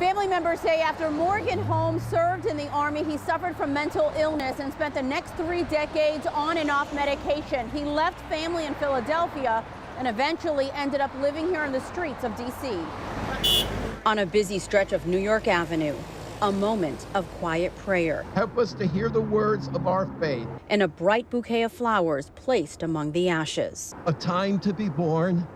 Family members say after Morgan Holmes served in the Army, he suffered from mental illness and spent the next 3 decades on and off medication. He left family in Philadelphia and eventually ended up living here in the streets of D.C. On a busy stretch of New York Avenue, a moment of quiet prayer. Help us to hear the words of our faith. And a bright bouquet of flowers placed among the ashes. A time to be born,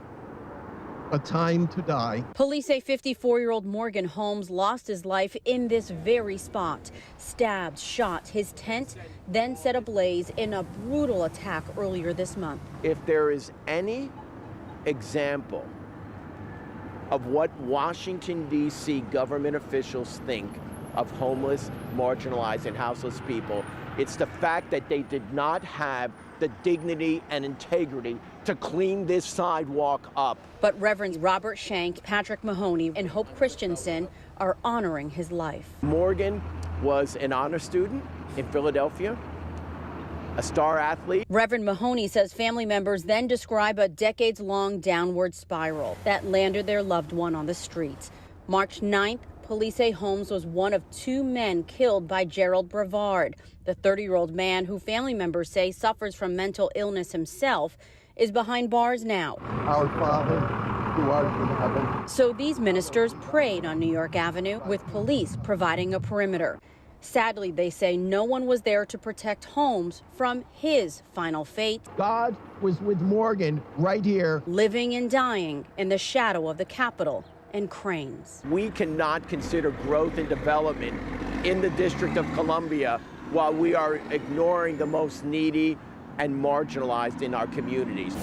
a time to die. Police say 54-year-old Morgan Holmes lost his life in this very spot. Stabbed, shot, his tent then set ablaze in a brutal attack earlier this month. If there is any example of what Washington, D.C. government officials think of homeless, marginalized, and houseless people, it's the fact that they did not have the dignity and integrity to clean this sidewalk up. But Reverends Robert Shank, Patrick Mahoney, and Hope Christensen are honoring his life. Morgan was an honor student in Philadelphia, a star athlete. Reverend Mahoney says family members then describe a decades-long downward spiral that landed their loved one on the streets. March 9th, police say Holmes was one of 2 men killed by Gerald Brevard. The 30-year-old man, who family members say suffers from mental illness himself, is behind bars now. Our Father, who art in heaven. So these ministers prayed on New York Avenue with police providing a perimeter. Sadly, they say no one was there to protect Holmes from his final fate. God was with Morgan right here. Living and dying in the shadow of the Capitol and cranes. We cannot consider growth and development in the District of Columbia while we are ignoring the most needy and marginalized in our communities.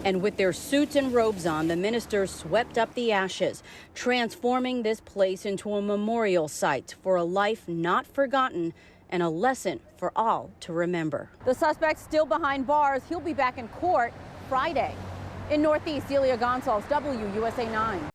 And with their suits and robes on, the ministers swept up the ashes, transforming this place into a memorial site for a life not forgotten and a lesson for all to remember. The suspect's still behind bars. He'll be back in court Friday. In Northeast, Delia Gonzalez, WUSA 9.